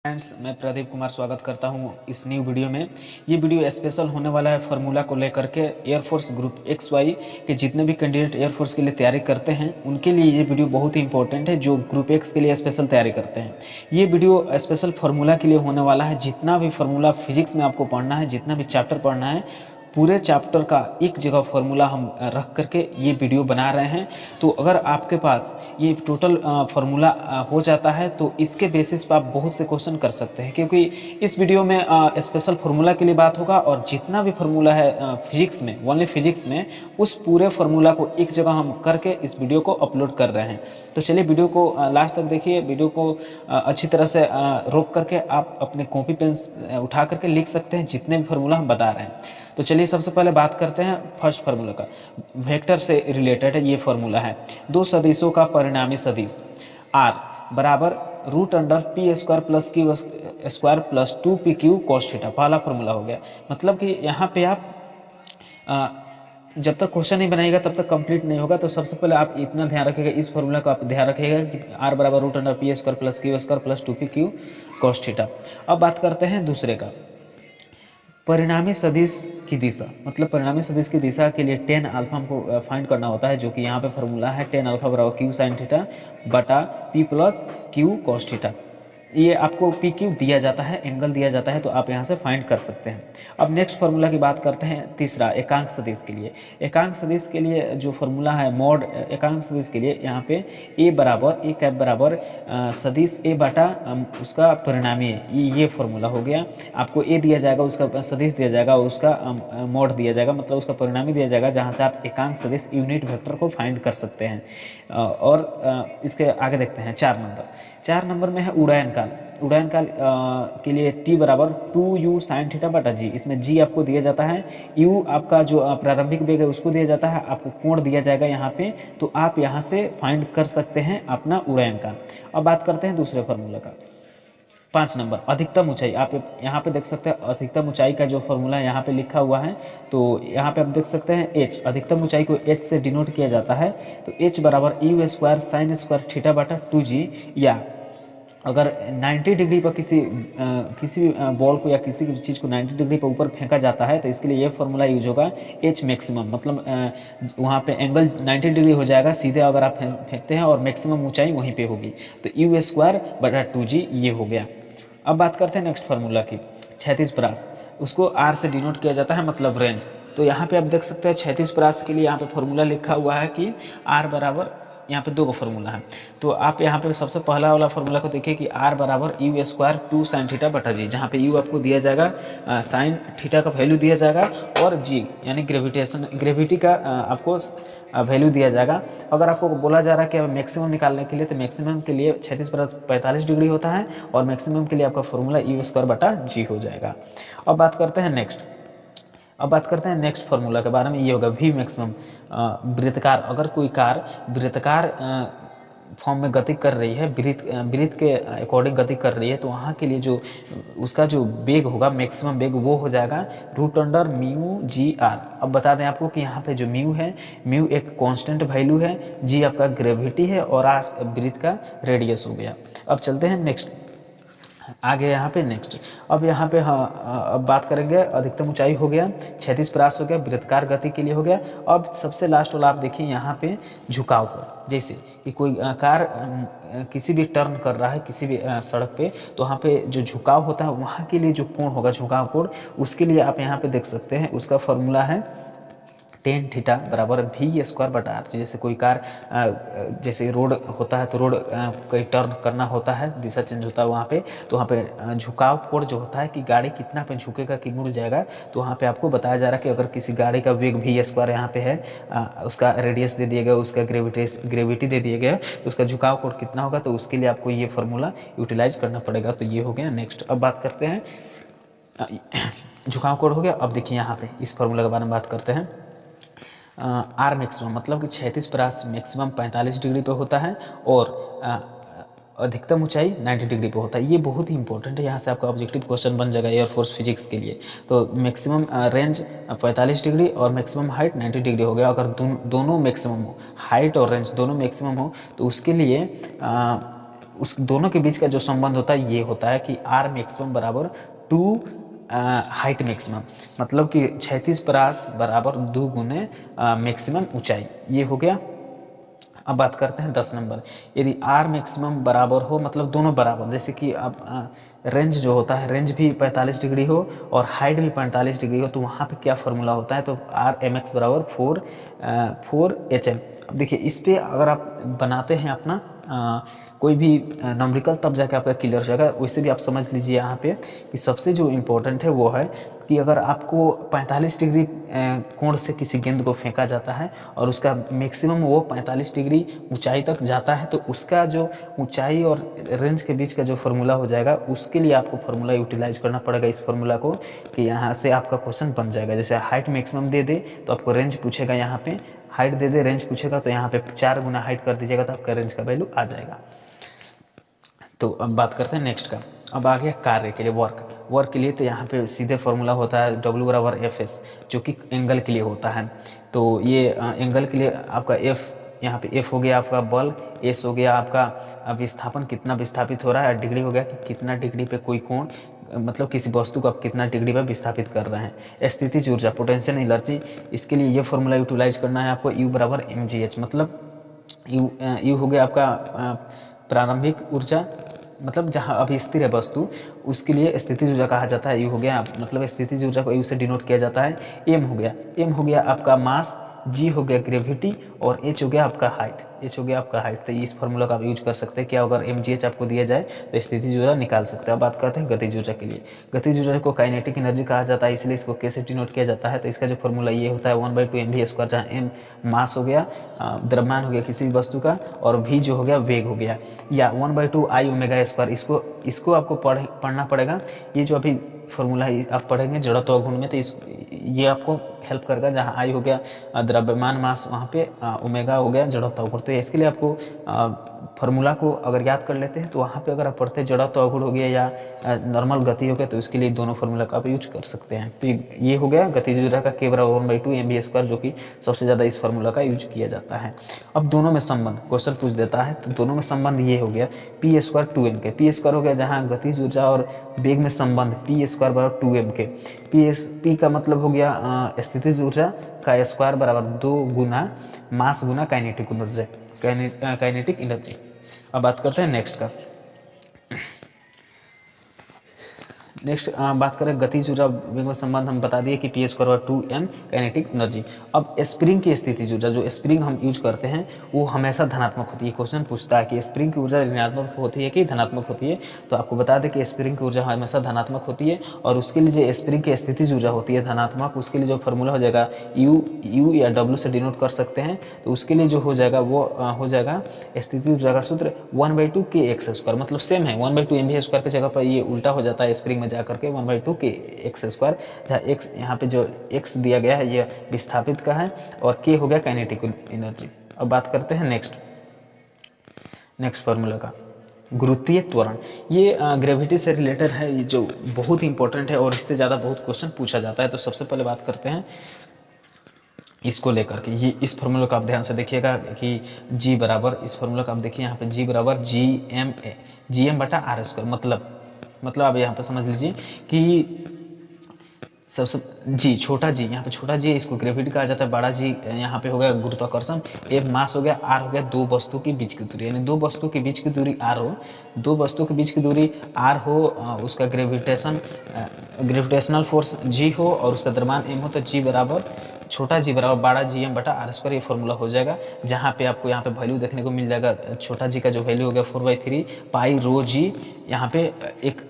Friends, मैं प्रदीप कुमार स्वागत करता हूं इस न्यू वीडियो में। ये वीडियो स्पेशल होने वाला है फार्मूला को लेकर के। एयरफोर्स ग्रुप XY के जितने भी कैंडिडेट एयरफोर्स के लिए तैयारी करते हैं उनके लिए ये वीडियो बहुत ही इंपॉर्टेंट है, जो ग्रुप X के लिए स्पेशल तैयारी करते हैं। ये वीडियो स्पेशल फार्मूला के लिए होने वाला है। जितना भी फार्मूला फिजिक्स में आपको पढ़ना है, जितना भी चैप्टर पढ़ना है, पूरे चैप्टर का एक जगह फार्मूला हम रख करके ये वीडियो बना रहे हैं। तो अगर आपके पास ये टोटल फार्मूला हो जाता है तो इसके बेसिस पर आप बहुत से क्वेश्चन कर सकते हैं, क्योंकि इस वीडियो में स्पेशल फार्मूला के लिए बात होगा और जितना भी फार्मूला है फिजिक्स में, ओनली फिजिक्स में, उस पूरे फार्मूला को एक जगह हम करके इस वीडियो को अपलोड कर रहे हैं। तो चलिए वीडियो को लास्ट तक देखिए। वीडियो को अच्छी तरह से रोक करके आप अपने कॉपी पेन उठा करके लिख सकते हैं जितने भी फार्मूला हम बता रहे हैं। तो चलिए सबसे पहले बात करते हैं फर्स्ट फार्मूला का। वेक्टर से रिलेटेड है ये फार्मूला है। दो सदिशों का परिणामी सदिश r बराबर √p² plus q square plus 2pq cos theta, पहला फार्मूला हो गया। मतलब कि यहाँ पे आप जब तक क्वेश्चन नहीं बनाएगा तब तक कंप्लीट नहीं होगा। तो सबसे पहले आप इतना ध्यान रखिएगा, इस फार्मूला को आप ध्यान रखिएगा कि r बराबर √p² plus q square plus 2pq cos theta. अब बात करते हैं दूसरे का, परिणामी सदिश की दिशा। मतलब परिणामी सदिश की दिशा के लिए tan अल्फा हमको फाइंड करना होता है, जो कि यहाँ पे फार्मूला है tan अल्फा बराबर q sin थीटा बटा p plus q cos theta. ये आपको PQ दिया जाता है, एंगल दिया जाता है, तो आप यहाँ से फाइंड कर सकते हैं। अब नेक्स्ट फार्मूला की बात करते हैं, तीसरा एकांक सदिश के लिए। एकांक सदिश के लिए जो फार्मूला है मॉड एकांक सदिश के लिए, यहाँ पे a बराबर a कैप बराबर सदिश a बटा उसका परिणामी है। ये फार्मूला हो गया। आपको a दिया जाएगा, उसका सदिश दिया जाएगा, उसका मॉड दिया जाएगा, मतलब उसका परिणामी दिया जाएगा, जहाँ से आप एकांक सदिश यूनिट वेक्टर को फाइंड कर सकते हैं। और इसके आगे देखते हैं 4 नंबर में है उड़ान काल। उड़ान काल के लिए t बराबर 2u sin थीटा बटा g। इसमें g आपको दिया जाता है, u आपका जो प्रारंभिक वेग है उसको दिया जाता है, आपको कोण दिया जाएगा यहाँ पे। तो आप यहाँ से फाइंड कर सकते हैं अपना उड़ान काल। अब बात करते हैं दूसरे फार्मूला का, 5 नंबर अधिकतम ऊंचाई। आप यहाँ पे देख सकते हैं अधिकतम ऊंचाई का जो फार्मूला है यहाँ पे लिखा हुआ है। तो यहाँ पे आप देख सकते हैं h, अधिकतम ऊंचाई को h से डिनोट किया जाता है। तो h बराबर u² sin स्क्वायर थीटा बटा 2g। या अगर 90 डिग्री पर किसी भी बॉल को या किसी भी चीज़ को 90 डिग्री पर ऊपर फेंका जाता है, तो इसके लिए ये फार्मूला यूज होगा h मैक्सिमम। मतलब वहाँ पे एंगल 90 डिग्री हो जाएगा सीधे अगर आप फेंकते हैं, और मैक्सिमम ऊंचाई वहीं पे होगी। तो u² बटा 2g ये हो गया। अब बात करते हैं नेक्स्ट फार्मूला की, क्षैतिज परास। उसको r से डिनोट किया जाता है, मतलब रेंज। तो यहाँ पे आप देख सकते हैं क्षैतिज परास के लिए यहाँ पे फार्मूला लिखा हुआ है कि r बराबर, यहाँ पे 2 का फार्मूला है। तो आप यहाँ पे सबसे पहला वाला फार्मूला को देखिए कि r बराबर u² 2 sin थीटा बटा g, जहाँ पे u आपको दिया जाएगा, साइन थीटा का वैल्यू दिया जाएगा, और g यानी ग्रेविटी का आपको वैल्यू दिया जाएगा। अगर आपको बोला जा रहा है कि मैक्सिमम निकालने के लिए, तो मैक्सिमम के लिए 45 डिग्री होता है, और मैक्सिमम के लिए आपका फार्मूला u² बटा g हो जाएगा। अब बात करते हैं नेक्स्ट फार्मूला के बारे में। ये होगा v मैक्सिमम। वृत्तकार, अगर कोई कार वृत्तकार फॉर्म में गति कर रही है, वृत्त के अकॉर्डिंग गति कर रही है, तो वहाँ के लिए जो उसका जो वेग होगा, मैक्सिमम वेग, वो हो जाएगा √μgr। अब बता दें आपको कि यहाँ पे जो म्यू है, म्यू एक कांस्टेंट वैल्यू है, जी आपका ग्रेविटी है, और आर वृत्त का रेडियस हो गया। अब चलते हैं नेक्स्ट आगे यहाँ पे नेक्स्ट। अब यहाँ पे अब बात करेंगे, अधिकतम ऊंचाई हो गया, क्षैतिज परास हो गया, वृत्तकार गति के लिए हो गया। अब सबसे लास्ट वाला आप देखिए यहाँ पे झुकाव को। जैसे कि कोई कार किसी भी टर्न कर रहा है किसी भी सड़क पे, तो वहाँ पे जो झुकाव होता है वहाँ के लिए जो कोण होगा, झुकाव कोण, उसके लिए आप यहाँ पे देख सकते हैं, उसका फॉर्मूला है tan थीटा बराबर v² बटा r। जैसे कोई कार जैसे रोड होता है, तो रोड कहीं टर्न करना होता है, दिशा चेंज होता है वहाँ पे, तो वहाँ पे झुकाव कोण जो होता है कि गाड़ी कितना पे झुकेगा कि मुड़ जाएगा, तो वहाँ पे आपको बताया जा रहा है कि अगर किसी गाड़ी का वेग v² यहाँ पे है, उसका रेडियस दे दिया गया, उसका ग्रेविटी दे दिया गया, तो उसका झुकाव कोण कितना होगा, तो उसके लिए आपको ये फार्मूला यूटिलाइज करना पड़ेगा। तो ये हो गया नेक्स्ट। अब बात करते हैं, झुकाव कोण हो गया। अब देखिए यहाँ पे इस फार्मूला के बारे में बात करते हैं। आर मैक्सिमम, मतलब कि क्षैतिज परास मैक्सिमम 45 डिग्री पे होता है, और अधिकतम ऊंचाई 90 डिग्री पे होता है। ये बहुत ही इंपॉर्टेंट है, यहाँ से आपका ऑब्जेक्टिव क्वेश्चन बन जाएगा एयरफोर्स फिजिक्स के लिए। तो मैक्सिमम रेंज 45 डिग्री और मैक्सिमम हाइट 90 डिग्री हो गया। अगर दोनों मैक्सिमम हो, हाइट और रेंज दोनों मैक्सिमम हो, तो उसके लिए उस दोनों के बीच का जो संबंध होता है ये होता है कि आर मैक्सिमम बराबर 2 हाइट मैक्सिमम, मतलब कि क्षैतिज परास बराबर 2 गुने मैक्सिमम ऊंचाई। ये हो गया। अब बात करते हैं 10 नंबर। यदि आर मैक्सिमम बराबर हो, मतलब दोनों बराबर, जैसे कि अब रेंज जो होता है, रेंज भी 45 डिग्री हो और हाइट भी 45 डिग्री हो, तो वहाँ पे क्या फॉर्मूला होता है, तो आर एम एक्स बराबर 4 एच एम। अब देखिए इस पर अगर आप बनाते हैं अपना कोई भी नंबरिकल, तब जाके आपका क्लियर हो जाएगा। वैसे भी आप समझ लीजिए यहाँ पे कि सबसे जो इम्पोर्टेंट है वो है कि अगर आपको 45 डिग्री कोण से किसी गेंद को फेंका जाता है और उसका मैक्सिमम वो 45 डिग्री ऊंचाई तक जाता है, तो उसका जो ऊंचाई और रेंज के बीच का जो फार्मूला हो जाएगा, उसके लिए आपको फार्मूला यूटिलाइज करना पड़ेगा इस फार्मूला को, कि यहाँ से आपका क्वेश्चन बन जाएगा। जैसे हाइट मैक्सिमम दे दे तो आपको रेंज पूछेगा, यहाँ पे हाइट दे दे रेंज पूछेगा, तो यहाँ पे 4 गुना हाइट कर दीजिएगा तो आपका रेंज का वैल्यू आ जाएगा। तो अब बात करते हैं नेक्स्ट का। अब आ गया कार्य के लिए, वर्क के लिए, तो यहाँ पे सीधे फॉर्मूला होता है W बराबर एफ एस, जो कि एंगल के लिए होता है। तो ये एंगल के लिए आपका एफ, यहाँ पे एफ हो गया आपका बल, एस हो गया आपका विस्थापन, कितना विस्थापित हो रहा है, डिग्री हो गया कि कितना डिग्री पे कोई कोण, मतलब किसी वस्तु को आप कितना डिग्री पर विस्थापित कर रहे हैं। स्थितिज ऊर्जा पोटेंशियल एनर्जी, इसके लिए ये फॉर्मूला यूटिलाइज करना है आपको, U बराबर mgh, मतलब यू हो गया आपका प्रारंभिक ऊर्जा, मतलब जहाँ अभी स्थिर है वस्तु, उसके लिए स्थितिज ऊर्जा कहा जाता है। यू हो गया, मतलब स्थितिज ऊर्जा को यू से डिनोट किया जाता है। एम हो गया आपका मास, जी हो गया ग्रेविटी, और एच हो गया आपका हाइट, तो इस फार्मूला का आप यूज कर सकते हैं। क्या अगर mgh आपको दिया जाए तो स्थितिज ऊर्जा निकाल सकते हैं। अब बात करते हैं गतिज ऊर्जा के लिए। गतिज ऊर्जा को काइनेटिक एनर्जी कहा जाता है, इसलिए इसको कैसे डिनोट किया जाता है, तो इसका जो फार्मूला ये होता है 1/2 mv², जहाँ m मास हो गया, द्रव्यमान हो गया किसी भी वस्तु का, और v जो हो गया वेग हो गया, या 1/2 I ω²। इसको आपको पढ़ना पड़ेगा। ये जो अभी फॉर्मूला आप पढ़ेंगे जड़त्व गुण में, तो ये आपको हेल्प करेगा। जहाँ आई हो गया द्रव्यमान मास, वहाँ पे ओमेगा हो गया जड़त्व गुण। तो इसके लिए आपको फार्मूला को अगर याद कर लेते हैं, तो वहाँ पे अगर आप पढ़ते जड़त्व गुण हो गया या नॉर्मल गति हो गया, तो इसके लिए दोनों फार्मूला का आप यूज कर सकते हैं। तो ये हो गया गतिज ऊर्जा का K बराबर 1/2 mv², जो कि सबसे ज़्यादा इस फार्मूला का यूज किया जाता है। अब दोनों में संबंध क्वेश्चन पूछ देता है, तो दोनों में संबंध ये हो गया p² 2m के, p² हो गया जहाँ गतिज ऊर्जा और वेग में संबंध, p² बराबर 2m के। p का मतलब हो गया स्थितिज ऊर्जा का स्क्वायर बराबर 2 गुना मास गुना काइनेटिक एनर्जी। अब बात करते हैं नेक्स्ट का। नेक्स्ट बात करें गतिज ऊर्जा वेग में संबंध, हम बता दिए कि p² 2m काइनेटिक एनर्जी। अब स्प्रिंग की स्थितिज ऊर्जा, जो स्प्रिंग हम यूज करते हैं, वो हमेशा धनात्मक होती है। क्वेश्चन पूछता है कि स्प्रिंग की ऊर्जा ऋणात्मक होती है कि धनात्मक होती है, तो आपको बता दें कि स्प्रिंग की ऊर्जा हमेशा धनात्मक होती है, और उसके लिए जो स्प्रिंग की स्थितिज ऊर्जा होती है धनात्मक, उसके लिए जो फॉर्मूला हो जाएगा U या W से डिनोट कर सकते हैं। तो उसके लिए जो हो जाएगा वो हो जाएगा स्थितिज ऊर्जा का सूत्र 1/2 kx², मतलब सेम है 1/2 mv² की जगह पर ये उल्टा हो जाता है स्प्रिंग में जा करके 1/2 kx², जहाँ x यहाँ पे जो x दिया गया है ये विस्थापित का है, और k हो गया काइनेटिक एनर्जी। अब बात करते हैं नेक्स्ट फार्मूला का, गुरुत्वीय त्वरण। ये ग्रेविटी से रिलेटेड है, ये जो बहुत इंपॉर्टेंट है और इससे ज़्यादा बहुत क्वेश्चन पूछा जाता है। तो सबसे पहले बात करते हैं इसको लेकर के, ये इस फार्मूला का आप ध्यान से देखिएगा कि g बराबर, इस फार्मूला का आप देखिए यहाँ पे g बराबर gm/r², मतलब आप यहाँ पे समझ लीजिए कि सबसे जी, छोटा जी, यहाँ पे छोटा जी इसको ग्रेविटी कहा जाता है, बड़ा जी यहाँ पे हो गया गुरुत्वाकर्षण, एक मास हो गया, आर हो गया दो वस्तु के बीच की दूरी, यानी दो वस्तु के बीच की दूरी आर हो, दो वस्तु के बीच की दूरी आर हो, उसका ग्रेविटेशनल फोर्स जी हो, और उसका द्रव्यमान एम हो, तो जी बराबर छोटा जी बराबर 12 gm/r², ये फॉर्मूला हो जाएगा। जहाँ पे आपको यहाँ पे वैल्यू देखने को मिल जाएगा, छोटा जी का जो वैल्यू हो गया 4/3 पाई रो जी, यहाँ पे एक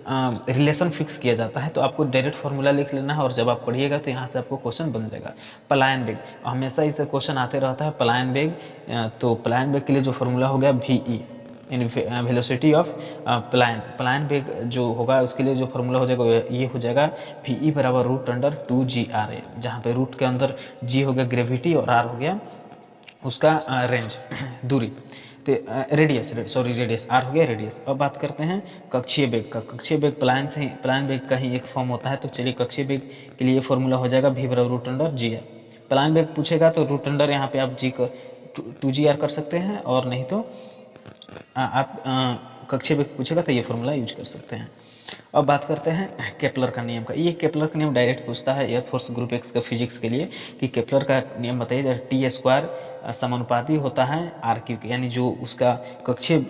रिलेशन फिक्स किया जाता है। तो आपको डायरेक्ट फार्मूला लिख लेना है, और जब आप पढ़िएगा तो यहाँ से आपको क्वेश्चन बन जाएगा। पलायन वेग, हमेशा इसे क्वेश्चन आते रहता है पलायन वेग, तो पलायन वेग के लिए जो फार्मूला हो गया VE, इन वेलोसिटी ऑफ पलायन वेग जो होगा, उसके लिए जो फार्मूला हो जाएगा ये हो जाएगा VE बराबर √2gr, जहाँ पे रूट के अंदर g हो गया ग्रेविटी और r हो गया उसका रेंज दूरी, तो रेडियस r हो गया रेडियस। अब बात करते हैं कक्षीय वेग का। कक्षीय वेग पलायन वेग का ही एक फॉर्म होता है। तो चलिए कक्षीय वेग के लिए फॉर्मूला हो जाएगा V बराबर √2gr। पलायन वेग पूछेगा तो √2 यहाँ पे आप g को 2gr कर सकते हैं, और नहीं तो आप कक्षे में पूछेगा तो ये फॉर्मूला यूज कर सकते हैं। अब बात करते हैं केपलर का नियम का। ये केपलर का नियम डायरेक्ट पूछता है एयरफोर्स ग्रुप एक्स का फिजिक्स के लिए कि केपलर का नियम बताइए। टी स्क्वायर समानुपाती होता है आर क्यू के, यानी जो उसका कक्षीय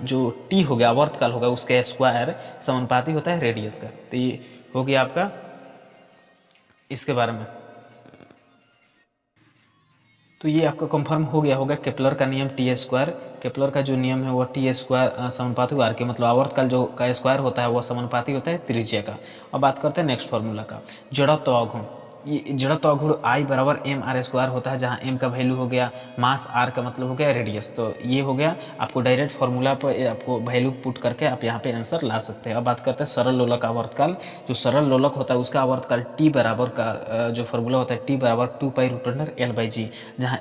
जो टी हो गया आवर्तकाल होगा उसका स्क्वायर समानुपाती होता है रेडियस का। तो ये हो गया आपका इसके बारे में। तो ये आपका कंफर्म हो गया होगा केपलर का नियम टी स्क्वायर। केपलर का जो नियम है वो टी स्क्वायर समानुपाती आर के, मतलब आवर्तकाल जो का स्क्वायर होता है वो समानुपाती होता है त्रिज्या का। अब बात करते हैं नेक्स्ट फार्मूला का, जड़त्व अवगुण। ये जड़त्व अवगुण I बराबर एम आर स्क्वायर होता है, जहाँ एम का वैल्यू हो गया मास, आर का मतलब हो गया रेडियस। तो ये हो गया आपको डायरेक्ट फार्मूला पर आपको वैल्यू पुट करके आप यहाँ पे आंसर ला सकते हैं। अब बात करते हैं सरल लोलक आवर्तकाल। जो सरल लोलक होता है उसका आवर्तकाल टी बराबर का जो फार्मूला होता है टी बराबर 2π√L/g, जहाँ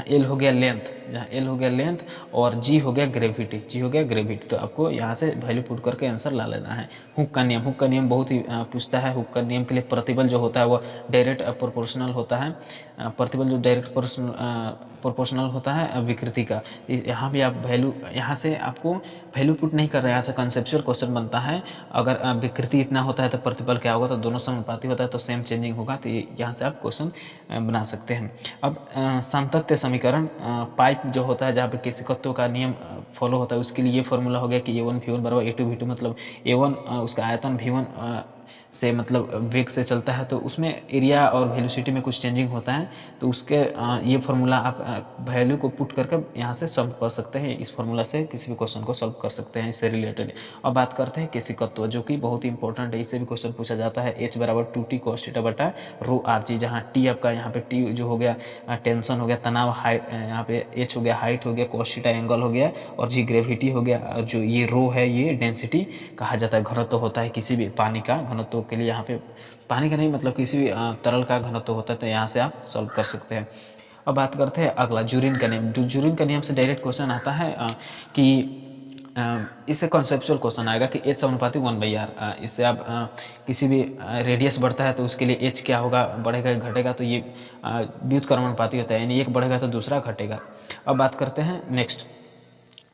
एल हो गया लेंथ, और जी हो गया ग्रेविटी। तो आपको यहाँ से वैल्यू पुट करके आंसर ला लेना है। हुक का नियम बहुत ही पूछता है। हुक का नियम के लिए प्रतिबल जो होता है वो डायरेक्ट प्रोपोर्शनल होता है। प्रतिबल जो डायरेक्ट प्रोपोर्शनल होता है विकृति का। यहाँ भी आप वैल्यू, यहाँ से आपको वैल्यू पुट नहीं कर रहे हैं, यहाँ से कंसेप्चुअल क्वेश्चन बनता है। अगर विकृति इतना होता है तो प्रतिबल क्या होगा, तो दोनों समानुपाती होता है तो सेम चेंजिंग होगा। तो यहाँ से आप क्वेश्चन बना सकते हैं। अब सातत्य समीकरण, पाइप जो होता है जहाँ पे केशिकत्व का नियम फॉलो होता है उसके लिए ये फॉर्मूला हो गया कि A1 V1 बराबर A2 V2, मतलब A1 उसका आयतन V1 से मतलब वेग से चलता है तो उसमें एरिया और वेलोसिटी में कुछ चेंजिंग होता है। तो उसके ये फार्मूला आप वैल्यू को पुट करके यहाँ से सॉल्व कर सकते हैं। इस फार्मूला से किसी भी क्वेश्चन को सॉल्व कर सकते हैं इससे रिलेटेड। अब बात करते हैं केशिकत्व, जो कि बहुत ही इंपॉर्टेंट है। इससे भी क्वेश्चन पूछा जाता है। H बराबर 2T cos थीटा बटा ρRg, जहाँ T आपका यहाँ पे T जो हो गया टेंशन हो गया, तनाव, हाइट, यहाँ पे H हो गया हाइट हो गया, cos थीटा एंगल हो गया, और G ग्रेविटी हो गया। और जो ये रो है ये डेंसिटी कहा जाता है। घनत्व होता है किसी भी पानी का घनत्व के लिए, यहाँ पे पानी का नहीं मतलब किसी भी तरल का घनत्व होता है। तो यहाँ से आप सॉल्व कर सकते हैं। अब बात करते हैं अगला जूरिन का नियम। जूरिन का नियम से डायरेक्ट क्वेश्चन आता है कि इससे कॉन्सेप्चुअल क्वेश्चन आएगा कि H समानुपाती 1/r। इससे आप किसी भी रेडियस बढ़ता है तो उसके लिए H क्या होगा, बढ़ेगा घटेगा, तो ये व्युत्क्रमानुपाती होता है, यानी एक बढ़ेगा तो दूसरा घटेगा। अब बात करते हैं नेक्स्ट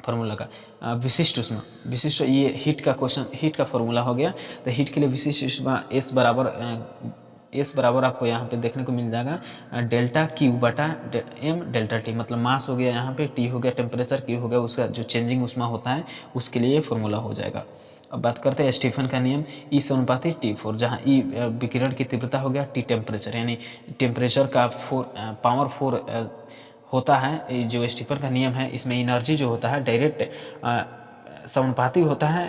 फार्मूला का, विशिष्ट ऊष्मा। विशिष्ट, ये हीट का क्वेश्चन, हीट का फार्मूला हो गया। तो हीट के लिए विशिष्ट ऊष्मा S बराबर आपको यहाँ पे देखने को मिल जाएगा डेल्टा Q बटा M डेल्टा T, मतलब मास हो गया यहाँ पे, T हो गया टेम्परेचर, Q हो गया उसका जो चेंजिंग ऊष्मा होता है, उसके लिए ये फार्मूला हो जाएगा। अब बात करते हैं स्टीफन का नियम, E समानुपाती T4, जहाँ E विकिरण की तीव्रता हो गया, T टेम्परेचर, यानी टेम्परेचर का पावर 4 होता है। जो स्टीफन का नियम है इसमें एनर्जी जो होता है डायरेक्ट समानुपाती होता है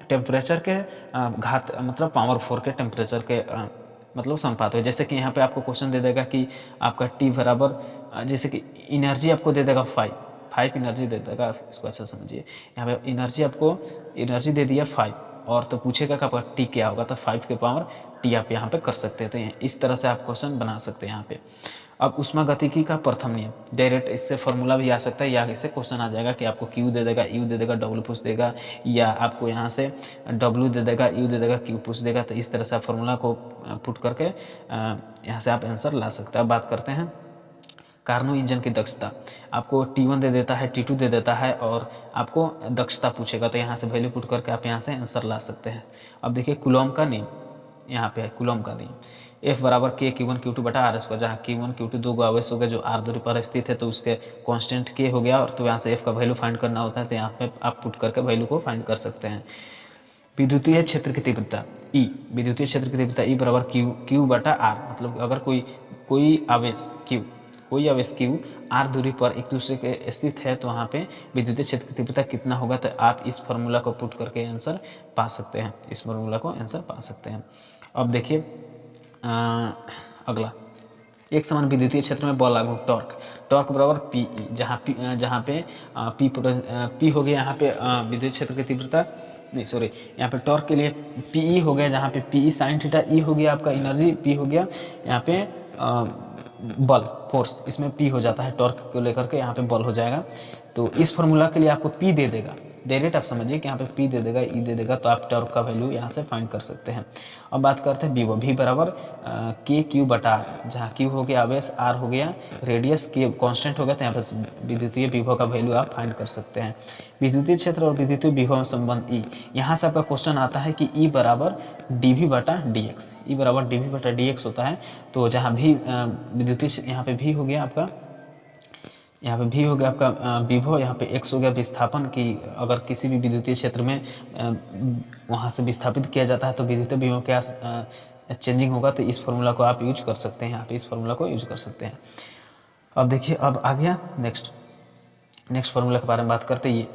टेम्परेचर के घात, मतलब पावर 4 के टेम्परेचर के मतलब समानुपात हो। जैसे कि यहाँ पे आपको क्वेश्चन दे देगा कि आपका T बराबर, जैसे कि एनर्जी आपको दे देगा 5 एनर्जी दे देगा, इसको अच्छा समझिए। यहाँ पे एनर्जी दे दिया 5, और तो पूछेगा कि आपका T क्या होगा, तो 5 के पावर T आप यहाँ पे कर सकते हैं। तो इस तरह से आप क्वेश्चन बना सकते हैं यहाँ पे। अब ऊष्मागतिकी का प्रथम नियम, डायरेक्ट इससे फॉर्मूला भी आ सकता है, या इससे क्वेश्चन आ जाएगा कि आपको Q दे देगा, U दे देगा, W पूछ देगा, या आपको यहाँ से W दे देगा, U दे देगा, Q पूछ देगा। तो इस तरह से आप फॉर्मूला को पुट करके यहाँ से आप आंसर ला सकते हैं। अब बात करते हैं कार्नो इंजन की दक्षता। आपको T1 दे देता है, T2 दे देता है, और आपको दक्षता पूछेगा, तो यहाँ से वैल्यू पुट करके आप यहाँ से आंसर ला सकते हैं। अब देखिए कूलॉम का नियम, यहाँ पे है कूलॉम का नियम, F बराबर K Q1 Q2 बटा R स्क्वायर, जहाँ Q1 Q2 दो गो आवेश हो गए जो R दूरी पर स्थित है, तो उसके कांस्टेंट K हो गया, और तो यहाँ से F का वैल्यू फाइंड करना होता है। तो यहाँ पे आप पुट करके वैल्यू को फाइंड कर सकते हैं। विद्युतीय क्षेत्र की तीव्रता E, विद्युतीय क्षेत्र की तीव्रता E बराबर Q बटा R, मतलब अगर कोई आवेश Q R दूरी पर एक दूसरे के स्थित है तो वहाँ पे विद्युतीय क्षेत्र की तीव्रता कितना होगा। तो आप इस फार्मूला को पुट करके आंसर पा सकते हैं, इस फार्मूला को आंसर पा सकते हैं। अब देखिए अगला, एक समान विद्युतीय क्षेत्र में बल लागू टॉर्क बराबर PE, जहाँ पे P हो गया यहाँ पे विद्युत क्षेत्र की तीव्रता, नहीं सॉरी, यहाँ पे टॉर्क के लिए PE हो गया, जहाँ पे PE साइन थीटा, E हो गया आपका एनर्जी, P हो गया यहाँ पे बल फोर्स, इसमें P हो जाता है टॉर्क को लेकर के, यहाँ पे बल हो जाएगा। तो इस फार्मूला के लिए आपको P दे देगा, डायरेक्ट आप समझिए कि यहाँ पे P दे देगा, E दे देगा, तो आप टॉर्क का वैल्यू यहाँ से फाइंड कर सकते हैं। अब बात करते हैं विभव। V बराबर KQ बटा R, जहाँ Q हो गया आवेश, R हो गया रेडियस, K कांस्टेंट हो गया, तो यहाँ पर विद्युतीय विभव का वैल्यू आप फाइंड कर सकते हैं। विद्युतीय क्षेत्र और विद्युतीय विभव में संबंध E, यहाँ से आपका क्वेश्चन आता है कि E बराबर dV बटा dx, E बराबर dV बटा dx होता है। तो जहाँ भी विद्युतीय, यहाँ पे V हो गया आपका, यहाँ पे V हो गया आपका विभव, यहाँ पे x हो गया विस्थापन की अगर किसी भी विद्युतीय क्षेत्र में वहाँ से विस्थापित किया जाता है तो विद्युतीय विभव क्या चेंजिंग होगा। तो इस फॉर्मूला को आप यूज कर सकते हैं, यहाँ पे इस फॉर्मूला को यूज कर सकते हैं। अब देखिए, अब आ गया नेक्स्ट फार्मूला के बारे में बात करते ही,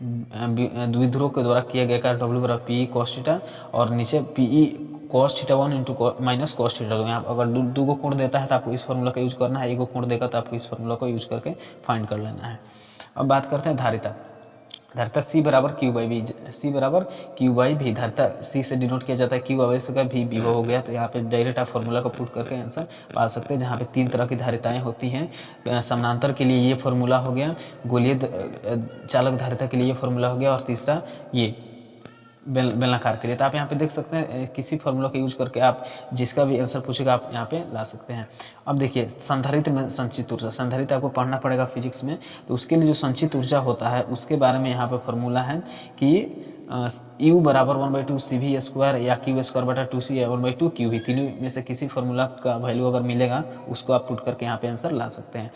द्विध्रुव के द्वारा किया गया कार्य W बराबर PE cos थीटा, और नीचे PE cos theta 1 into minus cos theta 2। यहाँ अगर दो को कोण देता है तो आपको इस फार्मूला का यूज करना है, एक को कोण देगा तो आपको इस फार्मूला को यूज करके फाइंड कर लेना है। अब बात करते हैं धारिता। धारिता C बराबर Q बाई V, C बराबर Q बाई V। धारिता C से डिनोट किया जाता है, Q आवेश का, V विभव हो गया। तो यहाँ पे डायरेक्ट आप फॉर्मूला को पुट करके आंसर पा सकते हैं, जहाँ पे 3 तरह की धारिताएं होती हैं। समानांतर के लिए ये फॉर्मूला हो गया, गोलीय चालक धारिता के लिए ये फॉर्मूला हो गया, और तीसरा ये बेलनाकार के लिए। तो आप यहाँ पे देख सकते हैं किसी फॉर्मूला का यूज करके आप जिसका भी आंसर पूछेगा आप यहाँ पे ला सकते हैं। अब देखिए, संधारित्र में संचित ऊर्जा, संधारित्र आपको पढ़ना पड़ेगा फिजिक्स में, तो उसके लिए जो संचित ऊर्जा होता है उसके बारे में यहाँ पे फॉर्मूला है कि U बराबर 1/2 CV स्क्वायर या Q स्क्वायर बटा 2C या 1/2 QV। तीनों में से किसी फॉर्मूला का वैल्यू अगर मिलेगा उसको आप पुट करके यहाँ पे आंसर ला सकते हैं।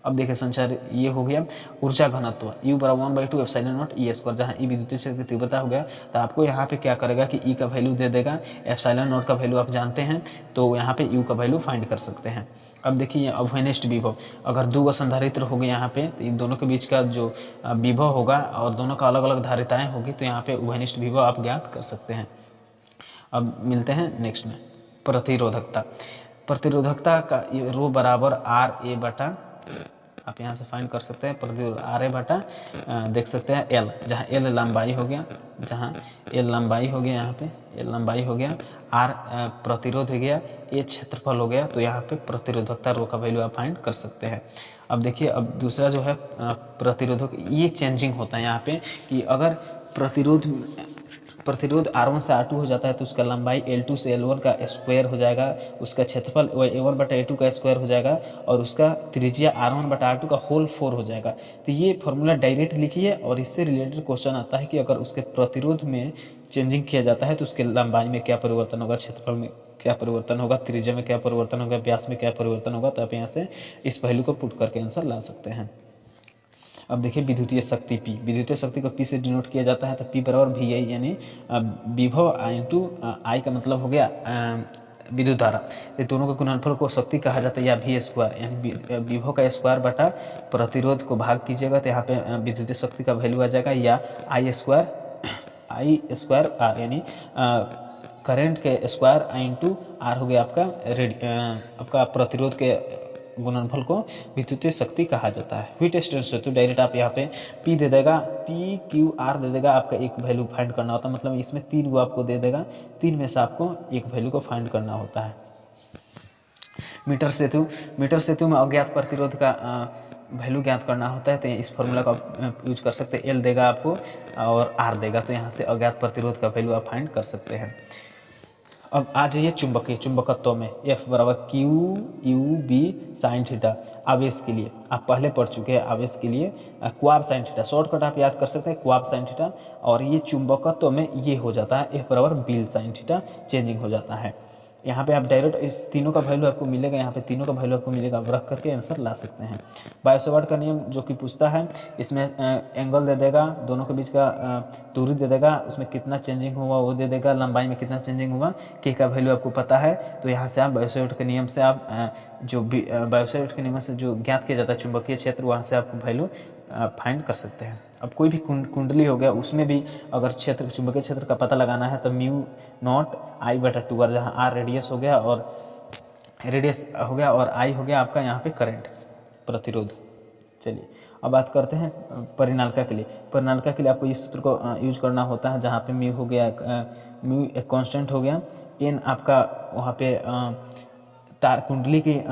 अब देखिए, संचार ये हो गया। ऊर्जा घनत्व U बराबर 1/2 एप्सिलॉन नॉट E स्क्वायर, जहाँ E विद्युतीय क्षेत्र की तीव्रता हो गया। तो आपको यहाँ पे क्या करेगा कि E का वैल्यू दे देगा, एप्सिलॉन नॉट का वैल्यू आप जानते हैं, तो यहाँ पे U का वैल्यू फाइंड कर सकते हैं। अब देखिए, अवनिष्ठ विभव, अगर 2 संधारित्र हो गए यहाँ पे, तो इन दोनों के बीच का जो विभव होगा और दोनों का अलग अलग धारिताएँ होगी, तो यहाँ पे अवनिष्ठ विभव आप ज्ञात कर सकते हैं। अब मिलते हैं नेक्स्ट में। प्रतिरोधकता, प्रतिरोधकता का रो बराबर RA बटा, आप यहाँ से फाइंड कर सकते हैं प्रतिरोध RA बटा देख सकते हैं L, जहाँ L लंबाई हो गया, जहाँ L लंबाई हो गया, यहाँ पे L लंबाई हो गया, R प्रतिरोध हो गया, A क्षेत्रफल हो गया। तो यहाँ पे प्रतिरोधकता रो का वैल्यू आप फाइंड कर सकते हैं। अब देखिए, अब दूसरा जो है प्रतिरोधक, ये चेंजिंग होता है यहाँ पे कि अगर प्रतिरोध R1 से R2 हो जाता है तो उसका लंबाई L2 से L1 का स्क्वायर हो जाएगा, उसका क्षेत्रफल A1 बटा A2 का स्क्वायर हो जाएगा, और उसका त्रिज्या R1 बटा R2 का होल 4 हो जाएगा। तो ये फॉर्मूला डायरेक्ट लिखिए, और इससे रिलेटेड क्वेश्चन आता है कि अगर उसके प्रतिरोध में चेंजिंग किया जाता है तो उसके लंबाई में क्या परिवर्तन होगा, क्षेत्रफल में क्या परिवर्तन होगा, त्रिज्या में क्या परिवर्तन होगा, व्यास में क्या परिवर्तन होगा। तो आप यहाँ से इस पहलू को पुट करके आंसर ला सकते हैं। अब देखिए, विद्युतीय शक्ति P, विद्युतीय शक्ति को P से डिनोट किया जाता है। तो P बराबर VI, यानी विभव इंटू I का मतलब हो गया विद्युत धारा। ये दोनों के गुणनफल को शक्ति कहा जाता है, या V स्क्वायर, यानी विभव का स्क्वायर बटा प्रतिरोध को भाग कीजिएगा, तो यहाँ पे विद्युतीय शक्ति का वैल्यू आ जाएगा, या I स्क्वायर R, यानी करेंट के स्क्वायर इंटू R हो गया आपका प्रतिरोध के गुणनफल को विद्युतीय शक्ति कहा जाता है। हीट एक्सचेंजर, तो डायरेक्ट आप यहाँ पे P दे देगा, PQR दे देगा, आपका एक वैल्यू फाइंड करना होता है, मतलब इसमें 3 को आपको दे देगा, 3 में से आपको एक वैल्यू को फाइंड करना होता है। मीटर सेतु में अज्ञात प्रतिरोध का वैल्यू ज्ञात करना होता है, तो इस फॉर्मूला का यूज कर सकते हैं। L देगा आपको और R देगा, तो यहाँ से अज्ञात प्रतिरोध का वैल्यू आप फाइंड कर सकते हैं। अब आ जाइए चुंबकत्व में, F बराबर QUB साइन थीटा। आवेश के लिए आप पहले पढ़ चुके हैं, आवेश के लिए क्वाब साइन थीटा, शॉर्टकट आप याद कर सकते हैं, क्वाब साइन थीटा। और ये चुंबकत्व में ये हो जाता है F बराबर बील साइन थीटा, चेंजिंग हो जाता है। यहाँ पे आप डायरेक्ट इस तीनों का वैल्यू आपको मिलेगा, यहाँ पे तीनों का वैल्यू आपको मिलेगा, आप रख करके आंसर ला सकते हैं। बायो-सावर्ट का नियम जो कि पूछता है, इसमें एंगल दे देगा, दोनों के बीच का दूरी दे देगा, उसमें कितना चेंजिंग हुआ वो दे देगा, लंबाई में कितना चेंजिंग हुआ, के का वैल्यू आपको पता है। तो यहाँ से आप बायो-सावर्ट के नियम से आप बायो-सावर्ट के नियम से जो ज्ञात किया जाता है चुंबकीय क्षेत्र, वहाँ से आपको वैल्यू फाइंड कर सकते हैं। अब कोई भी कुंडली हो गया, उसमें भी अगर चुंबकीय क्षेत्र का पता लगाना है तो म्यू नॉट I बटा 2R, जहाँ R रेडियस हो गया और I हो गया आपका यहाँ पे करंट प्रतिरोध। चलिए अब बात करते हैं परिनालिका के लिए। परिनालिका के लिए आपको इस सूत्र को यूज करना होता है, जहाँ पे म्यू हो गया, म्यू एक कांस्टेंट हो गया, n आपका वहाँ पे तार कुंडली की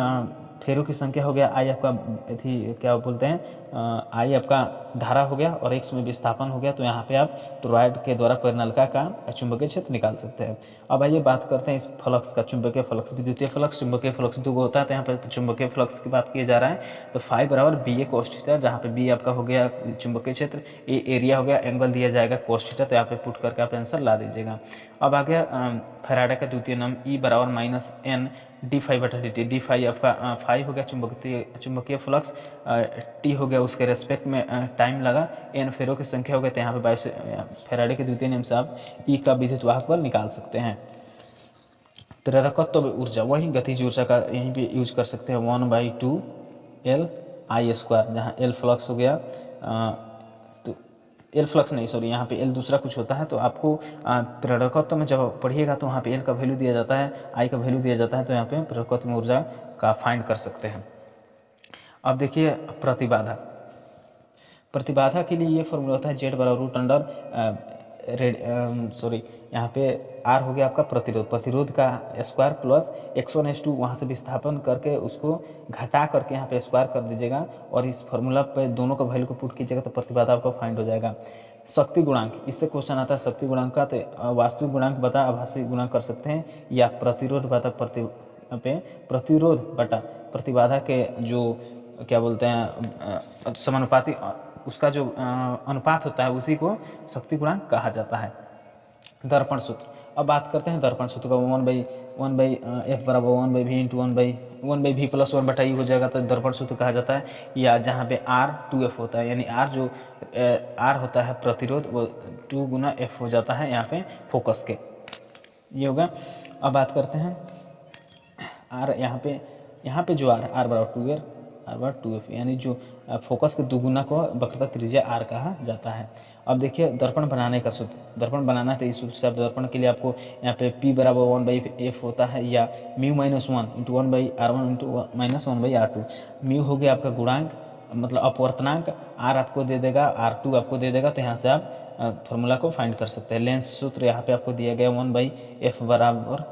फेरों की संख्या हो गया, I आपका थी क्या बोलते हैं आई आपका धारा हो गया और एक्स में विस्थापन हो गया, तो यहाँ पे आप टोरॉइड के द्वारा परिनलिका का चुंबकीय क्षेत्र निकाल सकते हैं। अब आइए बात करते हैं इस फ्लक्स का, चुंबकीय फ्लक्स, विद्युतीय फ्लक्स, चुंबकीय फ्लक्स दो होता है, तो यहाँ पे चुंबकीय फ्लक्स की बात किया जा रहा है। तो फाई बराबर बी ए कोस थीटा, जहाँ पे बी आपका हो गया चुंबकीय क्षेत्र, ए एरिया हो गया, एंगल दिया जाएगा कोस थीटा, तो यहाँ पे पुट करके आप आंसर ला दीजिएगा। अब आ गया फैराडे का द्वितीय नियम, ई बराबर माइनस एन डी फाई बटा डी टी, डी फाई आपका फाई हो गया चुंबकीय फ्लक्स, टी हो गया उसके रेस्पेक्ट में टाइम लगा, एन फेरों की संख्या हो गया, तो यहाँ पे फैराडे के द्वितीय नियम से आप ई का विद्युत वाहक बल निकाल सकते हैं। प्रेरकत्व ऊर्जा, वही गतिज ऊर्जा का यहीं पे यूज कर सकते हैं, 1/2 एल आई स्क्वायर, जहाँ एल फ्लक्स हो गया, तो एल फ्लक्स नहीं सॉरी, यहाँ पे एल दूसरा कुछ होता है, तो आपको प्रेरकत्व में जब पढ़िएगा तो वहाँ पे एल का वैल्यू दिया जाता है, आई का वैल्यू दिया जाता है, तो यहाँ पे प्रेरकत्व ऊर्जा का फाइंड कर सकते हैं। अब देखिए प्रतिबाधा, प्रतिबाधा के लिए ये फॉर्मूला होता है जेड बराबर रूट अंडर यहाँ पे आर हो गया आपका प्रतिरोध, प्रतिरोध का स्क्वायर प्लस x1 वहाँ से विस्थापन करके उसको घटा करके यहाँ पे स्क्वायर कर दीजिएगा और इस फार्मूला पे दोनों का वैल्यू को पुट कीजिएगा तो प्रतिबाधा आपका फाइंड हो जाएगा। शक्ति गुणांक, इससे क्वेश्चन आता है शक्ति गुणांक का, तो वास्तविक गुणांक बता आभासी गुणांक कर सकते हैं, या प्रतिरोध बता प्रतिरोध बटा प्रतिबाधा के जो क्या बोलते हैं समानुपाती उसका जो अनुपात होता है उसी को शक्ति गुणांक कहा जाता है। दर्पण सूत्र, अब बात करते हैं दर्पण सूत्र का, 1/1 एफ बराबर 1/v into 1/v plus 1/e हो जाएगा, तो दर्पण सूत्र कहा जाता है। या जहाँ पे r 2f होता है, यानी r जो r होता है प्रतिरोध वो 2 गुना f हो जाता है यहाँ पे फोकस के, ये होगा। अब बात करते हैं r, यहाँ पे जो r बराबर 2f यानी जो फोकस के दुगुना को वक्रता त्रिज्या r कहा जाता है। अब देखिए दर्पण बनाने का सूत्र, दर्पण बनाना है तो इस सूत्र से आप दर्पण के लिए आपको यहाँ पे P बराबर 1/f होता है, या mu minus 1 into 1/r1 into minus 1/r2। Mu हो गया आपका गुणांक मतलब अपवर्तनांक, r आपको दे देगा, r2 आपको दे देगा, तो यहाँ से आप फॉर्मूला को फाइंड कर सकते हैं। लेंस सूत्र यहाँ पे आपको दिया गया 1/f बराबर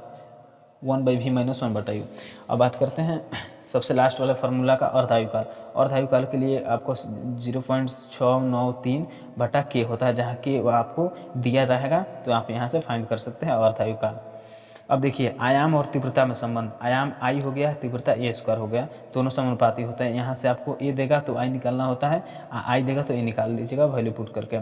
1/v माइनस 1/u। अब बात करते हैं सबसे लास्ट वाले फार्मूला का, अर्धायुकाल। अर्धायुकाल के लिए आपको 0.693 बटा के होता है, जहाँ के वो आपको दिया रहेगा, तो आप यहाँ से फाइंड कर सकते हैं अर्धायुकाल। अब देखिए आयाम और तीव्रता में संबंध, आयाम आई हो गया, तीव्रता ए स्क्वायर हो गया, दोनों समानुपाती होता है। यहाँ से आपको ए देगा तो आई निकालना होता है, आई देगा तो ए निकाल लीजिएगा वैल्यू पुट करके।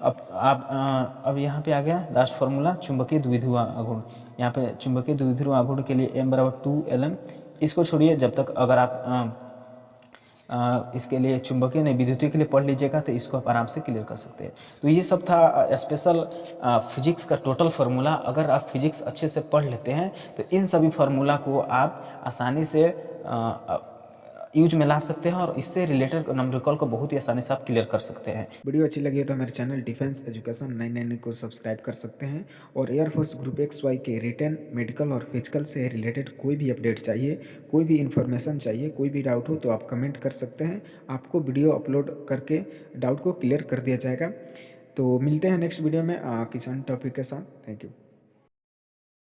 अब यहाँ पे आ गया लास्ट फार्मूला चुंबकीय द्विध्रुव आघूर्ण। यहाँ पे चुंबकीय द्विध्रुव आघूर्ण के लिए m बराबर 2Lm, इसको छोड़िए, जब तक अगर आप इसके लिए चुंबकीय नहीं विद्युतीय के लिए पढ़ लीजिएगा तो इसको आप आराम से क्लियर कर सकते हैं। तो ये सब था स्पेशल फिजिक्स का टोटल फार्मूला। अगर आप फिजिक्स अच्छे से पढ़ लेते हैं तो इन सभी फार्मूला को आप आसानी से यूज में ला सकते हैं और इससे रिलेटेड न्यूमेरिकल को बहुत ही आसानी से आप क्लियर कर सकते हैं। वीडियो अच्छी लगी है तो हमारे चैनल डिफेंस एजुकेशन 999 को सब्सक्राइब कर सकते हैं, और एयरफोर्स ग्रुप XY के रिटन, मेडिकल और फिजिकल से रिलेटेड कोई भी अपडेट चाहिए, कोई भी इन्फॉर्मेशन चाहिए, कोई भी डाउट हो तो आप कमेंट कर सकते हैं, आपको वीडियो अपलोड करके डाउट को क्लियर कर दिया जाएगा। तो मिलते हैं नेक्स्ट वीडियो में किसी टॉपिक के साथ। Thank you.